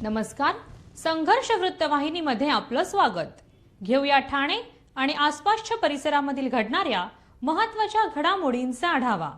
नमस्कार. संघर्ष वृत्तवाहिनीमध्ये आपलं स्वागत. घेऊया ठाणे आणि आसपासच्या परिसरामधील घडणाऱ्या महत्त्वाच्या घडामोडींचा आढावा.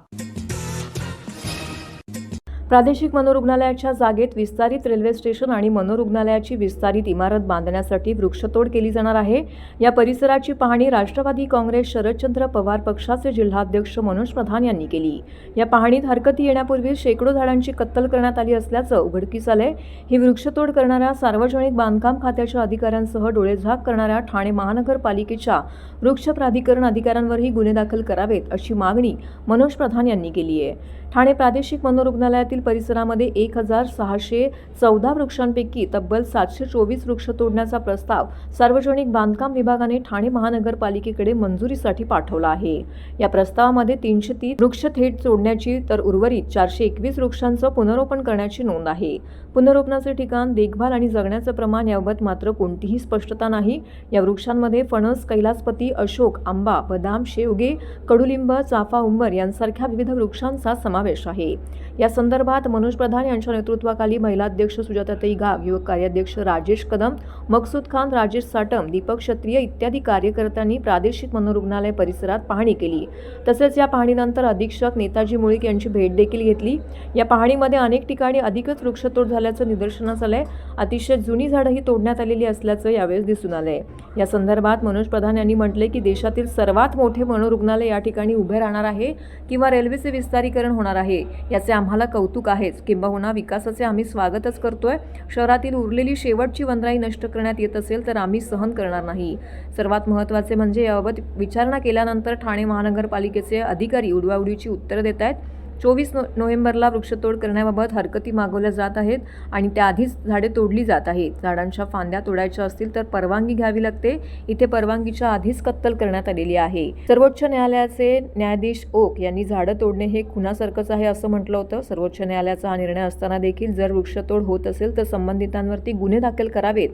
प्रादेशिक मनोरुग्णालयाच्या जागेत विस्तारित रेल्वे स्टेशन आणि मनोरुग्णालयाची विस्तारित इमारत बांधण्यासाठी वृक्षतोड केली जाणार आहे. या परिसराची पाहणी राष्ट्रवादी काँग्रेस शरदचंद्र पवार पक्षाचे जिल्हाध्यक्ष मनोज प्रधान यांनी केली. या पाहणीत हरकती येण्यापूर्वी शेकडो झाडांची कत्तल करण्यात आली असल्याचं उघडकीस आलंय. ही वृक्षतोड करणाऱ्या सार्वजनिक बांधकाम खात्याच्या अधिकाऱ्यांसह डोळेझाक करणाऱ्या ठाणे महानगरपालिकेच्या वृक्ष प्राधिकरण अधिकाऱ्यांवरही गुन्हे दाखल करावेत अशी मागणी मनोज प्रधान यांनी केली आहे. ठाणे प्रादेशिक मनोरुग्णालयातील परिसरामध्ये 1614 वृक्षांपैकी तब्बल 724 वृक्ष तोडण्याचा प्रस्ताव सार्वजनिक बांधकाम विभागाने ठाणे महानगरपालिकेकडे मंजुरीसाठी पाठवला आहे. या प्रस्तावामध्ये 330 वृक्ष थेट तोडण्याची तर उर्वरित 421 वृक्षांचं पुनरोपण करण्याची नोंद आहे. पुनरोपणाचे ठिकाण, देखभाल आणि जगण्याचं प्रमाण याबाबत मात्र कोणतीही स्पष्टता नाही. या वृक्षांमध्ये फणस, कैलासपती, अशोक, आंबा, बदाम, शेवगे, कडुलिंब, चाफा, उंबर यांसारख्या विविध वृक्षांचा समावेश आहे. या संदर्भात मनोज प्रधान यांच्या नेतृत्वाखाली महिला अध्यक्ष सुजाताताई घाग, युवक कार्याध्यक्ष राजेश कदम, मकसूद खान, राजेश साटम, दीपक क्षत्रिय इत्यादी कार्यकर्त्यांनी प्रादेशिक मनोरुग्णालय परिसरात पाहणी केली. तसेच या पाहणीनंतर अधीक्षक नेताजी मुळीक यांची भेट देखील घेतली. या पाहणीमध्ये अनेक ठिकाणी अधिकच वृक्षतोड झाल्याचं निदर्शनास आलंय. अतिशय जुनी झाडंही तोडण्यात आलेली असल्याचं यावेळेस दिसून आलंय. या संदर्भात मनोज प्रधान यांनी म्हटले की देशातील सर्वात मोठे मनोरुग्णालय या ठिकाणी उभे राहणार आहे किंवा रेल्वेचे विस्तारीकरण होणार आहे. याचे आम्हाला कौतुक आहेच, किंबहुना विकासाचे आम्ही स्वागतच करतोय. शहरातील उरलेली शेवटची वनराई नष्ट करण्यात येत असेल तर आम्ही सहन करणार नाही. सर्वात महत्त्वाचे म्हणजे याबाबत विचारणा केल्यानंतर ठाणे महानगरपालिकेचे अधिकारी उडवाउडीची उत्तरं देत आहेत. 24 नोव्हेंबरला वृक्षतोड करण्याबाबत हरकती मागवल्या जात आहेत आणि त्याआधीच झाडे तोडली जात आहेत. झाडांच्या फांद्या तोडायच्या असतील तर परवानगी घ्यावी लागते. इथे परवानगीच्या आधीच कत्तल करण्यात आलेली आहे. सर्वोच्च न्यायालयाचे न्यायाधीश ओक यांनी झाडं तोडणे हे खुनासारखंच आहे असं म्हटलं होतं. सर्वोच्च न्यायालयाचा हा निर्णय असताना देखील जर वृक्षतोड होत असेल तर संबंधितांवरती गुन्हे दाखल करावेत.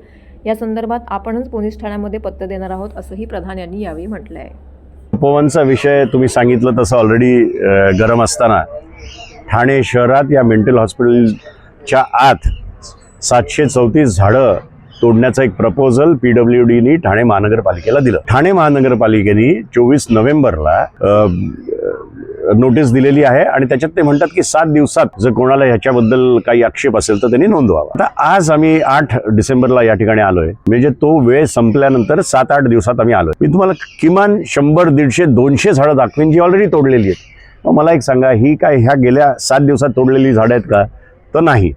या संदर्भात आपणच पोलीस ठाण्यामध्ये पत्र देणार आहोत असंही प्रधान यांनी यावेळी म्हटलं आहे. उपवनचा विषय तुम्ही सांगितलं तसं ऑलरेडी गरम असताना ठाणे शहरात या मेंटल हॉस्पिटलच्या आत 734 झाडं तोडण्याचं एक प्रपोजल PWDनी ठाणे महानगरपालिकेला दिलं. ठाणे महानगरपालिकेने 24 नोव्हेंबरला नोटीस दिलेली आहे आणि त्याच्यात ते म्हणतात की 7 दिवसात जर कोणाला ह्याच्याबद्दल काही आक्षेप असेल तर त्यांनी नोंदवावा. आता आज आम्ही 8 डिसेंबरला या ठिकाणी आलोय. म्हणजे तो वेळ संपल्यानंतर 7-8 दिवसात आम्ही आलोय. मी तुम्हाला किमान 100, 150, 200 झाडं दाखवेन जी ऑलरेडी तोडलेली आहेत. मग मला एक सांगा, ही काय ह्या गेल्या 7 दिवसात तोडलेली झाडं आहेत का? तर नाही.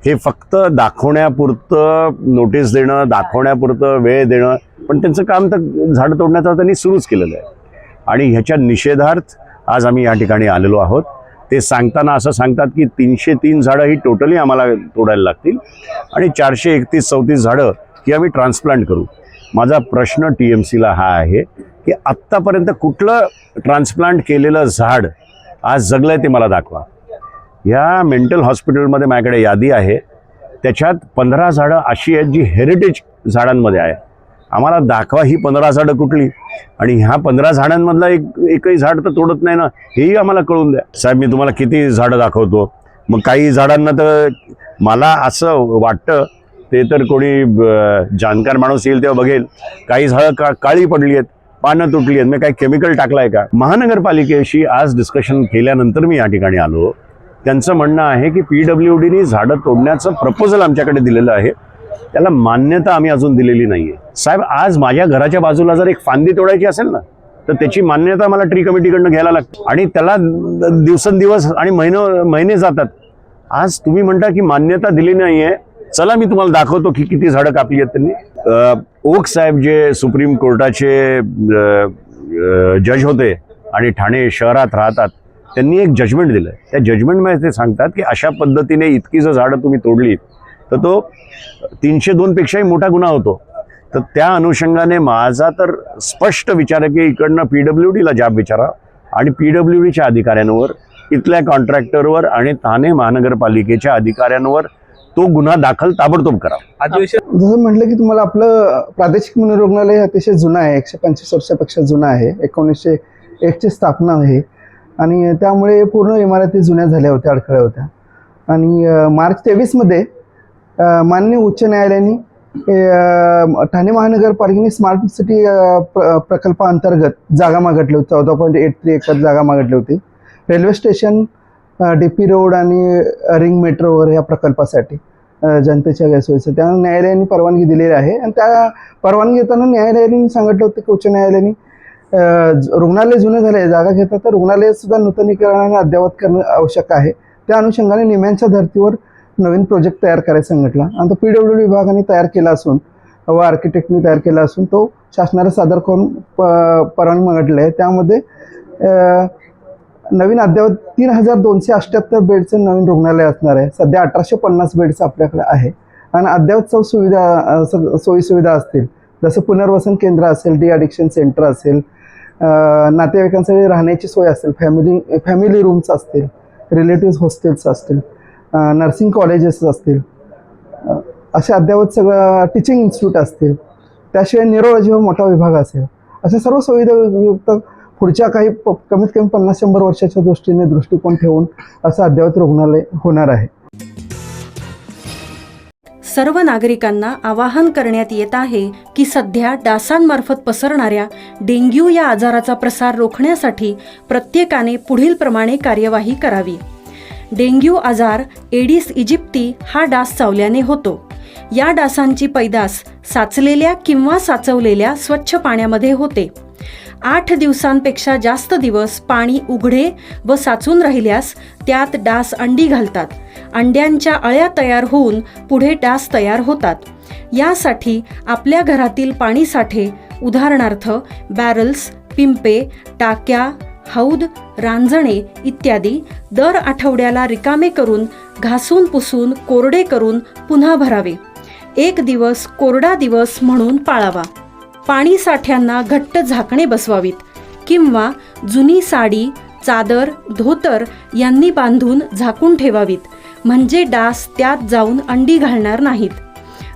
हे फक्त दाखवण्यापुरतं नोटीस देणं, दाखवण्यापुरतं वेळ देणं, पण त्यांचं काम तर झाडं तोडण्याचं त्यांनी सुरूच केलेलं आहे. आणि ह्याच्या निषेधार्थ आज आम्ही या ठिकाणी आलेलो आहोत. ते सांगताना असं सांगतात की 303 झाडं ही टोटली आम्हाला तोडायला लागतील आणि 431-34 झाडं ही आम्ही ट्रान्सप्लांट करू. माझा प्रश्न TMCला हा आहे की आत्तापर्यंत कुठलं ट्रान्सप्लांट केलेलं झाड आज जगलंय ते मला दाखवा. या मेंटल हॉस्पिटलमध्ये माझ्याकडे यादी आहे. त्याच्यात 15 झाडं अशी आहेत जी हेरिटेज झाडांमध्ये आहे. आम्हाला दाखवा ही 15 झाडं कुठली आणि ह्या 15 झाडांमधला एकही झाड तर तोडत नाही ना, हेही आम्हाला कळून द्या. साहेब, मी तुम्हाला किती झाडं दाखवतो. मग काही झाडांना तर मला असं वाटतं ते तर कोणी जाणकार माणूस येईल तेव्हा बघेल, काही झाडं काळी पडली आहेत, पानं तुटली आहेत. मी काही केमिकल टाकलं आहे का? महानगरपालिकेशी आज डिस्कशन केल्यानंतर मी या ठिकाणी आलो. त्यांचं म्हणणं आहे की PWDनी झाडं तोडण्याचं प्रपोजल आमच्याकडे दिलेलं आहे, त्याला मान्यता आम्ही अजून दिलेली नाहीये. साहेब, आज माझ्या घराच्या बाजूला जर एक फांदी तोडायची असेल ना तर त्याची मान्यता मला ट्री कमिटीकडनं घ्यायला लागते आणि त्याला दिवसेंदिवस आणि महिने जातात. आज तुम्ही म्हणता की मान्यता दिली नाहीये. चला मी तुम्हाला दाखवतो की किती झाडं कापली आहेत त्यांनी. ओक साहेब जे सुप्रीम कोर्टाचे जज होते आणि ठाणे शहरात राहतात, त्यांनी एक जजमेंट दिलं. त्या जजमेंटमध्ये ते सांगतात की अशा पद्धतीने इतकी जर झाडं तुम्ही तोडली तर तो 302 पेक्षाही मोठा गुन्हा होतो. तर त्या अनुषंगाने माझा तर स्पष्ट विचार आहे की इकडनं PWDला जाब विचारा आणि PWDच्या अधिकाऱ्यांवर, इथल्या कॉन्ट्रॅक्टरवर आणि ठाणे महानगरपालिकेच्या अधिकाऱ्यांवर तो गुन्हा दाखल ताबडतोब करा. जसं म्हटलं की तुम्हाला आपलं प्रादेशिक मनोरुग्णालय अतिशय जुनं आहे, 125 वर्षापेक्षा जुनं आहे. 1901 ची स्थापना आहे आणि त्यामुळे पूर्ण इमारती जुन्या झाल्या होत्या, अडखळ्या होत्या. आणि मार्च 23 मध्ये माननीय उच्च न्यायालयाने ठाणे महानगरपालिकेने स्मार्ट सिटी प्रकल्पाअंतर्गत जागा मागितली होती. 14.83 एकर जागा मागितली होती. रेल्वे स्टेशन, DP रोड आणि रिंग मेट्रोवर या प्रकल्पासाठी जनतेच्या गैरसोयीचं त्यामुळे न्यायालयाने परवानगी दिलेली आहे. आणि त्या परवानगी देताना न्यायालयाने सांगितलं होतं की उच्च न्यायालयाने रुग्णालय जुने झाले, जागा घेतात तर रुग्णालय सुद्धा नूतनीकरण आणि अद्ययावत करणं आवश्यक आहे. त्या अनुषंगाने निम्यांच्या धर्तीवर नवीन प्रोजेक्ट तयार करायला सांगितला आणि तो PWD विभागाने तयार केला असून व आर्किटेक्टनी तयार केला असून तो शासनाला सादर करून परवानगी मागितली आहे. त्यामध्ये नवीन अद्ययावत 3278 बेडचं नवीन रुग्णालय असणार आहे. सध्या 1850 बेडचं आपल्याकडे आहे आणि अद्ययावत सोयीसुविधा असतील, जसं पुनर्वसन केंद्र असेल, डिअडिक्शन सेंटर असेल, नातेवाईकांसाठी राहण्याची सोय असेल, फॅमिली रूम्स असतील, रिलेटिव्ह हॉस्टेल्स असतील, नर्सिंग कॉलेजेस असतील, असे अद्ययावत सगळं टीचिंग इन्स्टिट्यूट असतील, त्याशिवाय न्यूरोलॉजी हा मोठा विभाग असेल, अशा सर्व सुविधायुक्त पुढच्या काही कमीत कमी 50-100 वर्षाच्या दृष्टिकोन ठेवून असं अद्ययावत रुग्णालय होणार आहे. सर्व नागरिकांना आवाहन करण्यात येत आहे की सध्या डासांमार्फत पसरणाऱ्या डेंग्यू या आजाराचा प्रसार रोखण्यासाठी प्रत्येकाने पुढील प्रमाणे कार्यवाही करावी. डेंग्यू आजार एडिस इजिप्ती हा डास चावल्याने होतो. या डासांची पैदास साचलेल्या किंवा साचवलेल्या स्वच्छ पाण्यामध्ये होते. 8 दिवसांपेक्षा जास्त दिवस पाणी उघडे व साचून राहिल्यास त्यात डास अंडी घालतात. अंड्यांच्या अळ्या तयार होऊन पुढे डास तयार होतात. यासाठी आपल्या घरातील पाणीसाठे उदाहरणार्थ बॅरल्स, पिंपे, टाक्या, हौद, रांजणे इत्यादी दर आठवड्याला रिकामे करून घासून पुसून कोरडे करून पुन्हा भरावे. 1 दिवस कोरडा दिवस म्हणून पाळावा. पाणी साठ्यांना घट्ट झाकणे बसवावीत किंवा जुनी साडी, चादर, धोतर यांनी बांधून झाकून ठेवावीत, म्हणजे डास त्यात जाऊन अंडी घालणार नाहीत.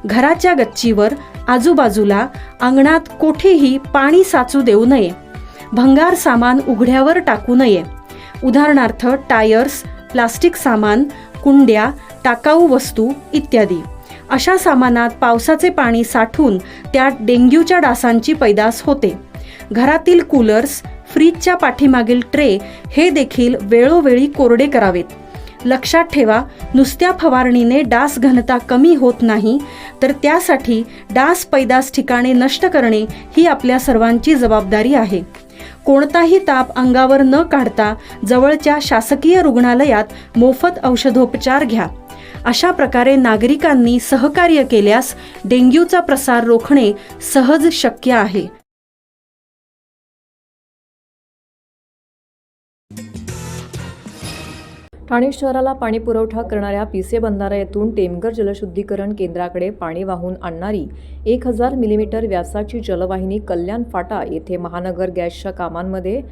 घराच्या गच्चीवर, आजूबाजूला, अंगणात कोठेही पाणी साचू देऊ नये. भंगार सामान उघड्यावर टाकू नये. उदाहरणार्थ टायर्स, प्लास्टिक सामान, कुंड्या, टाकाऊ वस्तू इत्यादी. अशा सामानात पावसाचे पाणी साठून त्यात डेंग्यूच्या डासांची पैदास होते. घरातील कूलर्स, फ्रीजच्या पाठीमागील ट्रे हे देखील वेळोवेळी कोरडे करावेत. लक्षात ठेवा, नुसत्या फवारणीने डास घनता कमी होत नाही, तर त्यासाठी डास पैदास ठिकाणे नष्ट करणे ही आपल्या सर्वांची जबाबदारी आहे. कोणताही ताप अंगावर न काढता जवळच्या शासकीय रुग्णालयात मोफत औषधोपचार घ्या. अशा प्रकारे नागरिकांनी सहकार्य केल्यास डेंग्यूचा प्रसार रोखणे सहज शक्य आहे. ठाणे शहराला पाणी पुरवठा करणाऱ्या पिसे बंधारा येथून टेमघर जलशुद्धीकरण केंद्राकडे पाणी वाहून आणणारी 1000 मिलीमीटर व्यासाची जलवाहिनी कल्याण फाटा येथे महानगर गॅसच्या कामांमध्ये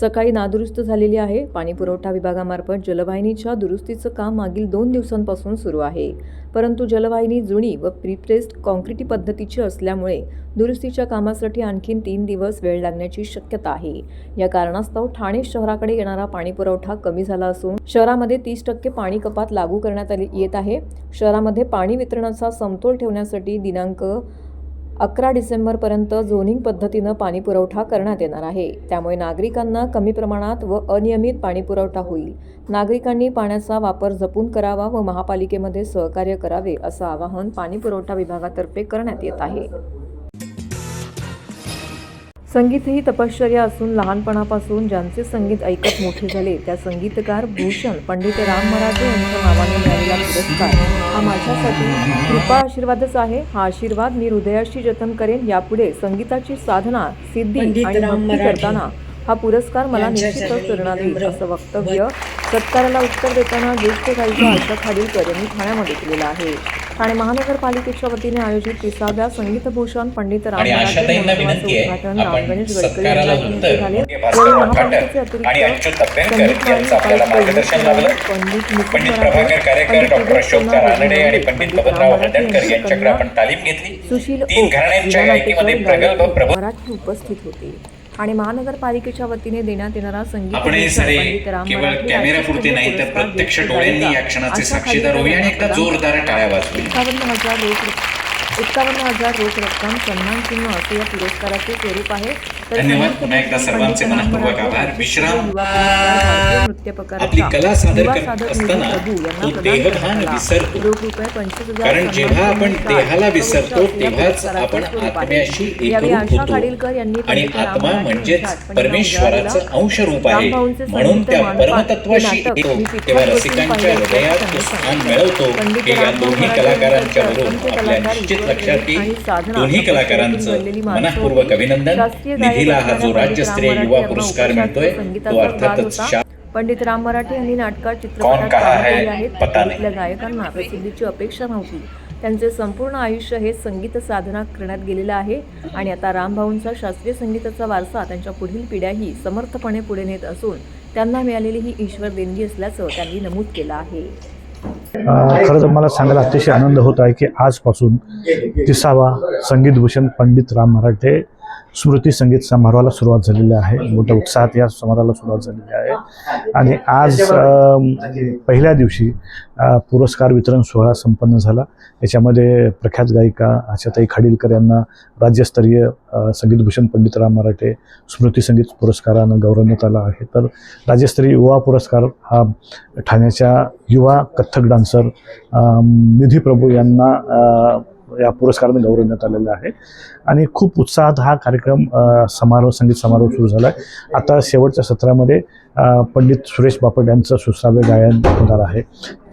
सकाळी नादुरुस्त झालेली आहे. पाणी पुरवठा विभागामार्फत जलवाहिनीच्या दुरुस्तीचं काम मागील 2 दिवसांपासून सुरू आहे, परंतु जलवाहिनी जुनी व प्रीप्रेस्ड कॉन्क्रिटी पद्धतीची असल्यामुळे दुरुस्तीच्या कामासाठी आणखीन 3 दिवस वेळ लागण्याची शक्यता आहे. या कारणास्तव ठाणे शहराकडे येणारा पाणी पुरवठा कमी झाला असून शहरामध्ये 30% पाणी कपात लागू करण्यात येत आहे. शहरामध्ये पाणी वितरणाचा समतोल ठेवण्यासाठी दिनांक 11 डिसेंबरपर्यंत झोनिंग पद्धतीनं पाणी पुरवठा करण्यात येणार आहे. त्यामुळे नागरिकांना कमी प्रमाणात व अनियमित पाणी पुरवठा होईल. नागरिकांनी पाण्याचा वापर जपून करावा व महापालिकेमध्ये सहकार्य करावे असं आवाहन पाणी पुरवठा विभागातर्फे करण्यात येत आहे. संगीत ही तपश्चर्या असून लहानपणापासून ज्यांचे संगीत ऐकत मोठे झाले त्या संगीतकार भूषण पंडित राम मराठे यांच्या नावाने मिळालेला पुरस्कार हा माझ्यासाठी कृपा आशीर्वादच आहे. हा आशीर्वाद मी हृदयाशी जतन करेन. यापुढे संगीताची साधना, सिद्धी आणि भक्ती करताना हा पुरस्कार मला निश्चितच प्रेरणा देईल असं वक्तव्य सत्काराला उत्तर देताना ज्येष्ठ गायिका आशा खाडीलकर यांनी ठाण्यामध्ये केलेलं आहे. ठाणे महानगरपालिकेच्या वतीने आयोजित 30व्या संगीतभूषण पंडित राम मराठे उद्घाटन गणेश गडकरी यांच्या हस्ते झाले. यावेळी महापालिकेचे अतिरिक्त संगीत पंडित मुकुंद मराठे, पंडित सुशील मराठी उपस्थित होते. आणि महानगरपालिकेच्या वतीने देण्यात येणारा संगीत आपण हे भूषण सारे पंडित राम केवळ मराठे कॅमेऱ्यापुरते नाही तर पुरस्कार प्रत्यक्ष ज्येष्ठ डोळ्यांनी गायिका या क्षणाचे आशा साक्षीदार होऊया आणि एकदा खालीकर जोरदार टाळ्या वाजवूया. 51,000 रोख रक्कम सन्मान चिन्ह असे या पुरस्काराचे स्वरूप आहे. तर धन्यवाद. संगीत पुन्हा एकदा भूषण सर्वांचे पंडित राम मनःपूर्वक मराठे आभार. राष्ट्रीय विश्राम. युवा पुरस्कार भारतीय नृत्य आपली प्रकाराच्या कला सादर युवा करत साधक असताना निधी प्रभू यांना तो प्रदान देहभान करण्यात आला. विसरतो. रोख रुपये 25,000 कारण सन्मान जेव्हा आपण चिन्ह देहाला सात विसरतो वर्ष तेव्हाच पुरस्काराचे आपण स्वरूप आहे. आत्म्याशी यावेळी एकरूप आशा होतो खालीलकर यांनी आणि पंडित राम आत्मा मराठे म्हणजेच यांच्या आठवणीला परमेश्वराचं उजाळा दिला. अंशरूप आहे. रामभाऊंचे म्हणून संगीत त्या मानपाट परमतत्वाशी हे नाटक येतो मी तेव्हा पिक्चर रसिकांच्या बसून हृदयात पाहिलं तो असताना स्थान मिळवतो पंडित हे या रामभाऊ दोन्ही मराठे कलाकारांच्या यांच्या वरून असंख्य आपल्या कलाकार, निश्चित ईश्वर लक्षात प्रेमी आणि येईल. साधना दोन्ही अशा कलाकारांचं पद्धतीने बनलेली मनःपूर्वक माणसं अभिनंदन. शास्त्रीय निधीला गायक हा जो असणाऱ्या राज्यस्तरीय पंडित युवा राम पुरस्कार मराठे मिळतोय यांचा तो संगीताचा वाद अर्थातच होता. पंडित राम मराठे यांनी नाटकात कौन चित्रपटात कहा काम है, केले आहेत. पता नहीं. आपल्या गायकांना प्रसिद्धीची अपेक्षा नव्हती. त्यांचे संपूर्ण आयुष्य हे संगीत साधना करण्यात गेलेलं आहे आणि आता रामभाऊंचा शास्त्रीय संगीताचा वारसा त्यांच्या पुढील पिढ्याही समर्थपणे पुढे नेत असून त्यांना मिळालेली ही ईश्वर देणगी असल्याचं त्यांनी नमूद केलं आहे. खरं तर मला सांगायला अतिशय आनंद होत आहे की आजपासून 30वा संगीतभूषण पंडित राम मराठे स्मृती संगीत समारोहाला सुरुवात झालेली आहे. मोठ्या उत्साहात या समारोहाला सुरुवात झालेली आहे आणि आज पहिल्या दिवशी पुरस्कार वितरण सोहळा संपन्न झाला. याच्यामध्ये प्रख्यात गायिका आशाताई खाडीलकर यांना राज्यस्तरीय संगीतभूषण पंडित राम मराठे स्मृती संगीत पुरस्कारानं गौरवण्यात आला आहे. तर राज्यस्तरीय युवा पुरस्कार हा ठाण्याच्या युवा कथ्थक डान्सर निधी प्रभू यांना या पुरस्काराने गौरवण्यात आलेला आहे आणि खूप उत्साहात हा कार्यक्रम संगीत समारोह सुरू झाला आहे. आता शेवटच्या सत्रामध्ये पंडित सुरेश बापट यांचं सुश्राव्य गायन होणार आहे.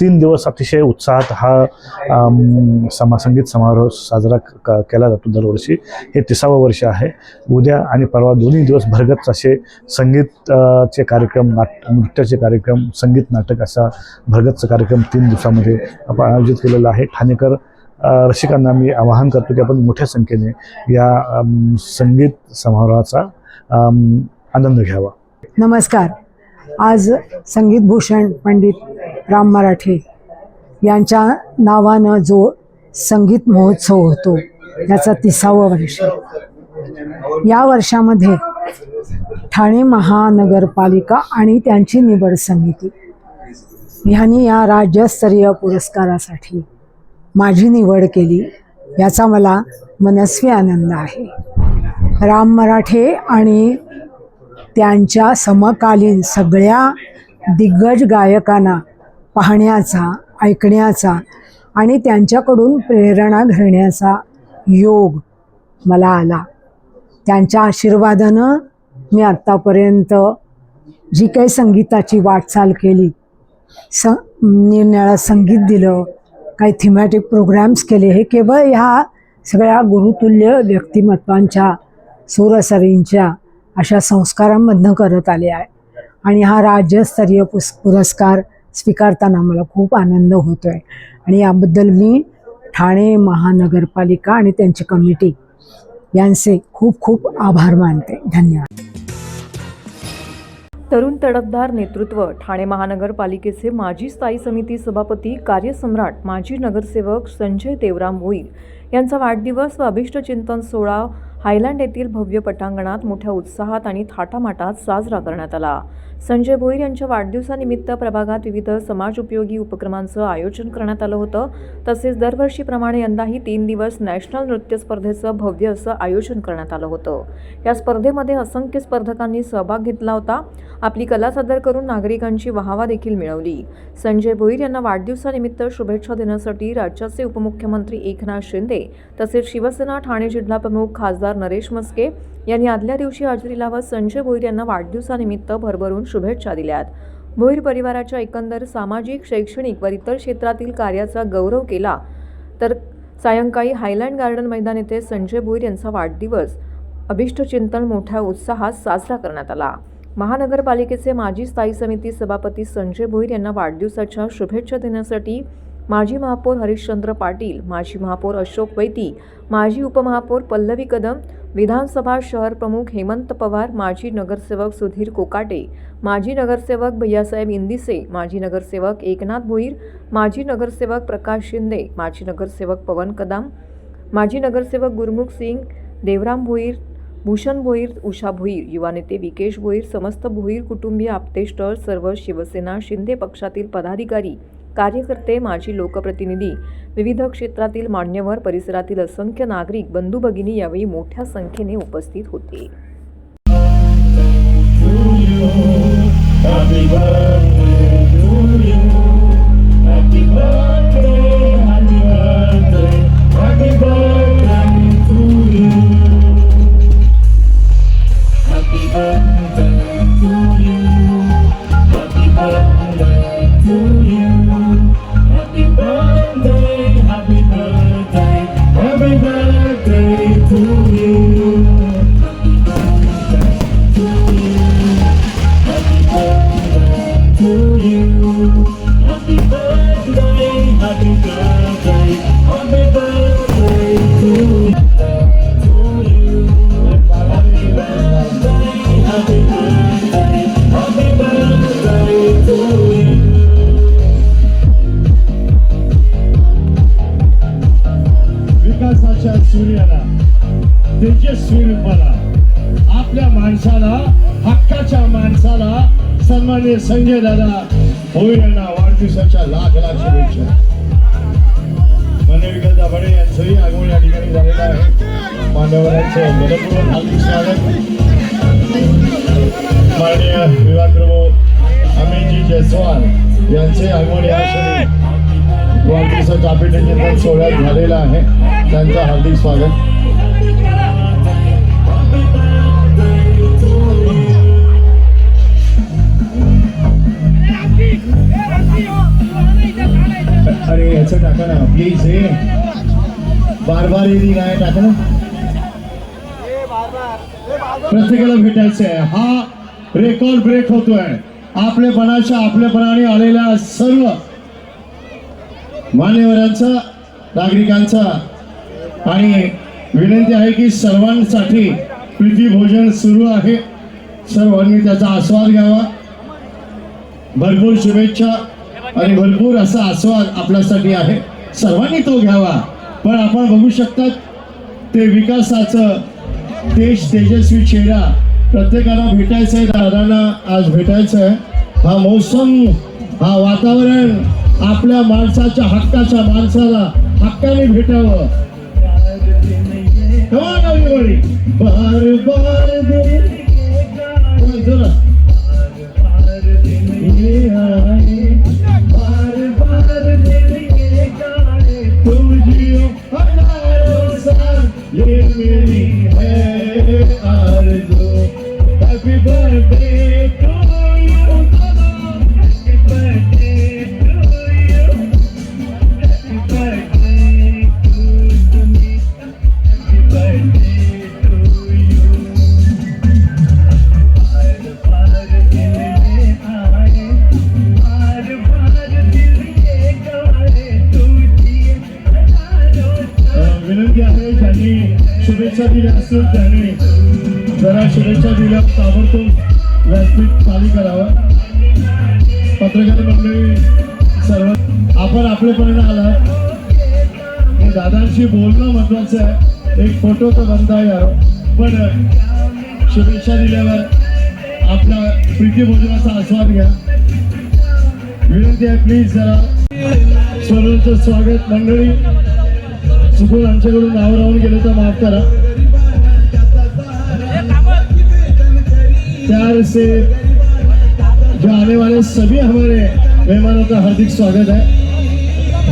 3 दिवस अतिशय उत्साहात हा संगीत समारोह साजरा केला जातो दरवर्षी. हे 30वं वर्ष आहे. उद्या आणि परवा दोन्ही दिवस भरगच्च असे संगीतचे कार्यक्रम, नृत्याचे कार्यक्रम, संगीत नाटक असा भरगच्च कार्यक्रम 3 दिवसामध्ये आपण आयोजित केलेला आहे. ठाणेकर रसिकांना मी आवाहन करतो की आपण मोठ्या संख्येने या संगीत समारोहाचा आनंद घ्यावा. नमस्कार. आज संगीतभूषण पंडित राम मराठे यांच्या नावानं जो संगीत महोत्सव होतो याचा 30वं वर्ष. या वर्षामध्ये ठाणे महानगरपालिका आणि त्यांची निवड समिती ह्यांनी या राज्यस्तरीय पुरस्कारासाठी माझी निवड केली. याचा मला मनस्वी आनंद आहे. राम मराठे आणि त्यांच्या समकालीन सगळ्या दिग्गज गायकांना पाहण्याचा, ऐकण्याचा आणि त्यांच्याकडून प्रेरणा घेण्याचा योग मला आला. त्यांच्या आशीर्वादानं मी आत्तापर्यंत जी काही संगीताची वाटचाल केली, निरनिराळं संगीत दिलं, काही थिमॅटिक प्रोग्रॅम्स केले, हे केवळ ह्या सगळ्या गुरुतुल्य व्यक्तिमत्वांच्या, सुरसरींच्या अशा संस्कारांमधनं करत आले आहे. आणि हा राज्यस्तरीय पुरस्कार स्वीकारताना मला खूप आनंद होतो आहे आणि याबद्दल मी ठाणे महानगरपालिका आणि त्यांची कमिटी यांचे खूप खूप आभार मानते. धन्यवाद. तरुण तडफदार नेतृत्व. ठाणे महानगरपालिकेचे माजी स्थायी समिती सभापती, कार्यसम्राट, माजी नगरसेवक संजय देवराम भोईर यांचा वाढदिवस व अभिष्टचिंतन सोहळा हायलँड येथील भव्य पटांगणात मोठ्या उत्साहात आणि थाटामाटात साजरा करण्यात आला. संजय भोईर यांच्या वाढदिवसानिमित्त प्रभागात विविध समाजोपयोगी उपक्रमांचं आयोजन करण्यात आलं होतं. तसेच दरवर्षीप्रमाणे यंदाही 3 दिवस नॅशनल नृत्य स्पर्धेचं भव्य असं आयोजन करण्यात आलं होतं. या स्पर्धेमध्ये असंख्य स्पर्धकांनी सहभाग घेतला होता. आपली कला सादर करून नागरिकांची वाहवा देखील मिळवली. संजय भोईर यांना वाढदिवसानिमित्त शुभेच्छा देण्यासाठी राज्याचे उपमुख्यमंत्री एकनाथ शिंदे तसेच शिवसेना ठाणे जिल्हाप्रमुख खासदार नरेश मस्के यांनी आदल्या दिवशी हजेरी लावत संजय भोईर यांना वाढदिवसानिमित्त भरभरून शुभेच्छा दिल्यात. भोईर परिवाराच्या एकंदर सामाजिक, शैक्षणिक व इतर क्षेत्रातील कार्याचा गौरव केला. तर सायंकाळी हायलँड गार्डन मैदान येथे संजय भोईर यांचा वाढदिवस अभिष्टचिंतन मोठ्या उत्साहात साजरा करण्यात आला. महानगरपालिकेचे माजी स्थायी समिती सभापती संजय भोईर यांना वाढदिवसाच्या शुभेच्छा देण्यासाठी माजी महापौर हरिश्चंद्र पाटील, माजी महापौर अशोक वैती, माजी उपमहापौर पल्लवी कदम, विधानसभा शहर प्रमुख हेमंत पवार, माजी नगरसेवक सुधीर कोकाटे, माजी नगरसेवक भैयासाहेब इंदिसे, माजी नगरसेवक एकनाथ भोईर, माजी नगरसेवक प्रकाश शिंदे, माजी नगरसेवक पवन कदम, माजी नगरसेवक गुरमुख सिंग, देवराम भोईर, भूषण भोईर, उषा भोईर, युवा नेते विकेश भोईर, समस्त भोईर कुटुंबीय, आपतेश तळ, सर्व शिवसेना, शिंदे पक्षातील पदाधिकारी, कार्यकर्ते, माजी लोकप्रतिनिधी, विविध क्षेत्रातील मान्यवर, परिसरातील असंख्य नागरिक, बंधू भगिनी यावेळी मोठ्या संख्येने उपस्थित होते. विकासाच्या सूर्याला, तेजस्वी रूपाला, आपल्या माणसाला, हक्काच्या माणसाला सन्माननीय संजय दादा भोईर यांना वाढदिवसाच्या लाख लाख शुभेच्छा. मान्य विकास दाभाडे यांचंही आगमन या ठिकाणी झालेलं आहे. मान्यवरांचं मनपूर्वक हार्दिक स्वागत. माननीय विभाग प्रमुख अमितजी जयस्वाल यांचे आगमन या क्षणी वाढदिवसाच्या अभिनंदन सोहळ्यात झालेलं आहे. त्यांचं हार्दिक स्वागत. अरे याचं टाका ना प्लीज. हे बार बार येते काय टाका ना. प्रत्येकाला भेटायचं आहे. हा रेकॉर्ड ब्रेक होतोय. आपलेपणाने आलेल्या सर्व मान्यवरांचा, नागरिकांचा आणि विनंती आहे की सर्वांसाठी प्रीती भोजन सुरू आहे. सर्वांनी त्याचा आस्वाद घ्यावा. भरपूर शुभेच्छा आणि भरपूर असा आस्वाद आपल्यासाठी आहे. सर्वांनी तो घ्यावा. पण आपण बघू शकतात ते विकासाचं तेजस्वी चेहरा प्रत्येकाला भेटायचं आहे. दादांना आज भेटायचं आहे. हा मौसम, हा वातावरण आपल्या माणसाच्या, हक्काच्या माणसाला हक्काने भेटावं. बार बार जरा ये मेरी है आरज़ू. Happy birthday to you, happy birthday to you, happy birthday to me, happy birthday to you. बार बार दिल में आए, बार बार दिल ये गाए, तुझी विनंती आहे ज्यांनी शुभेच्छा दिल्या असतील त्यांनी जरा शुभेच्छा दिल्या ताबडतोब व्यासपीठ खाली करावं. पत्रकार मंडळी सर्व आपण आपल्यापर्यंत आलात. दादांशी बोलणं महत्वाचं आहे. एक फोटो तर बनता यार, पण शुभेच्छा दिल्यावर आपल्या प्रीती भोजनाचा आस्वाद घ्या. विनंती आहे प्लीज जरा सर्वांचं स्वागत. मंडळी चुकून आमच्याकडून नाव राहून गेलं तर माफ करा. प्यार से जो आने वाले सभी हमारे मेहमानों का हार्दिक स्वागत है.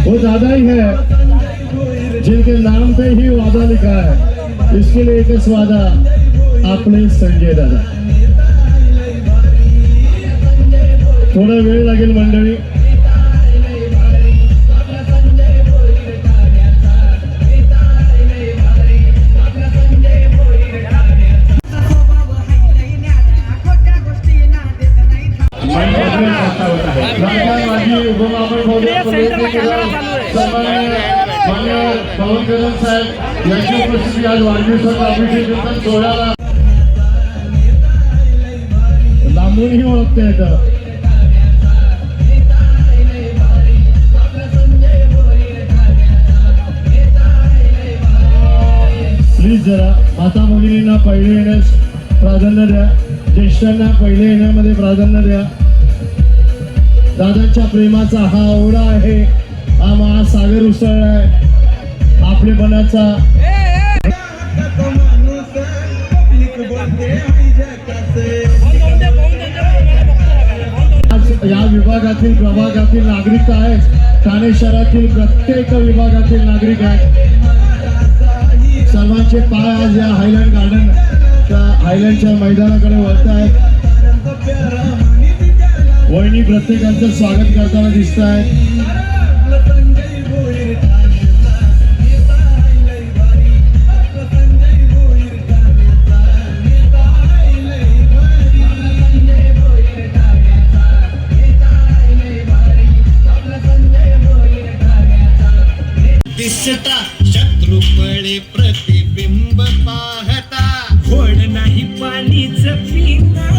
वो दादा ही है जिनके नाम पे ही वादा लिखा है. इसके लिए एकच वादा, आपले संजय दादा. थोडा वेळ लागेल मंडळी. यांची उपस्थिती आज वाढदिवसाचा अभिषेक सोहळ्याला लांबूनही ओळखता येतं. प्लीज जरा माता भगिनींना पहिले येण्यास प्राधान्य द्या, ज्येष्ठांना पहिले येण्यामध्ये प्राधान्य द्या. दादांच्या प्रेमाचा हा ओढा आहे, हा महासागर उसळलाय आपलेपणाचा. आज या विभागातील प्रभागातील नागरिक आहेत, ठाणे शहरातील प्रत्येक विभागातील नागरिक आहेत. सर्वांचे पाय आज या हायलँड गार्डन हायलँडच्या मैदानाकडे वळत आहेत. वहिनी प्रत्येकांचं स्वागत करताना दिसत आहेत. दिसता शत्रुपळे प्रतिबिंब पाहता, घोड नाही पाणीच पिणार.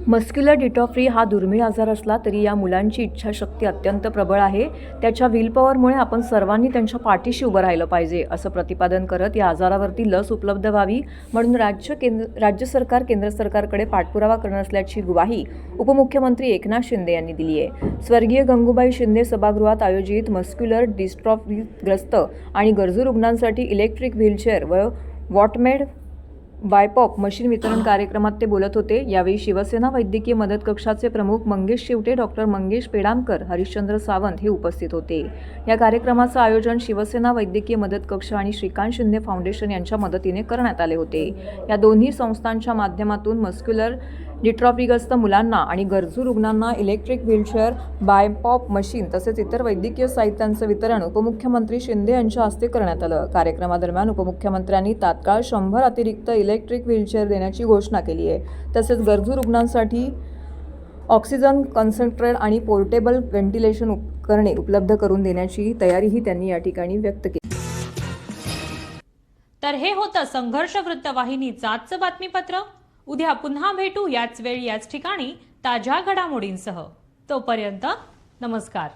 मस्क्युलर डिस्ट्रॉफी हा दुर्मिळ आजार असला तरी या मुलांची इच्छाशक्ती अत्यंत प्रबळ आहे. त्याच्या विल पॉवरमुळे आपण सर्वांनी त्यांच्या पाठीशी उभं राहिलं पाहिजे असं प्रतिपादन करत या आजारावरती लस उपलब्ध व्हावी म्हणून राज्य सरकार केंद्र सरकारकडे पाठपुरावा करणार असल्याची ग्वाही उपमुख्यमंत्री एकनाथ शिंदे यांनी दिली आहे. स्वर्गीय गंगूबाई शिंदे सभागृहात आयोजित मस्क्युलर डिस्ट्रॉफीग्रस्त आणि गरजू रुग्णांसाठी इलेक्ट्रिक व्हीलचेअर व वॉटमेड बायपॉप मशीन वितरण कार्यक्रमात ते बोलत होते. यावेळी शिवसेना वैद्यकीय मदत कक्षाचे प्रमुख मंगेश शिवटे, डॉक्टर मंगेश पेडामकर, हरिश्चंद्र सावंत हे उपस्थित होते. या कार्यक्रमाचं आयोजन शिवसेना वैद्यकीय मदत कक्ष आणि श्रीकांत शिंदे फाउंडेशन यांच्या मदतीने करण्यात आले होते. या दोन्ही संस्थांच्या माध्यमातून मस्क्युलर डिस्ट्रॉफीग्रस्त मुलांना आणि गरजू रुग्णांना इलेक्ट्रिक व्हीलचेअर, बायपॉप मशीन तसेच इतर वैद्यकीय साहित्यांचं वितरण उपमुख्यमंत्री शिंदे यांच्या हस्ते करण्यात आलं. कार्यक्रमादरम्यान उपमुख्यमंत्र्यांनी तात्काळ 100 अतिरिक्त इलेक्ट्रिक व्हीलचेअर देण्याची घोषणा केली आहे. तसेच गरजू रुग्णांसाठी ऑक्सिजन कॉन्सन्ट्रेट आणि पोर्टेबल व्हेंटिलेशन उपकरणे उपलब्ध करून देण्याची तयारीही त्यांनी या ठिकाणी व्यक्त केली. तर हे होतं संघर्ष वृत्तवाहिनीचं आजचं बातमीपत्र. उद्या पुन्हा भेटू याच वेळी याच ठिकाणी ताज्या घडामोडींसह. तोपर्यंत नमस्कार.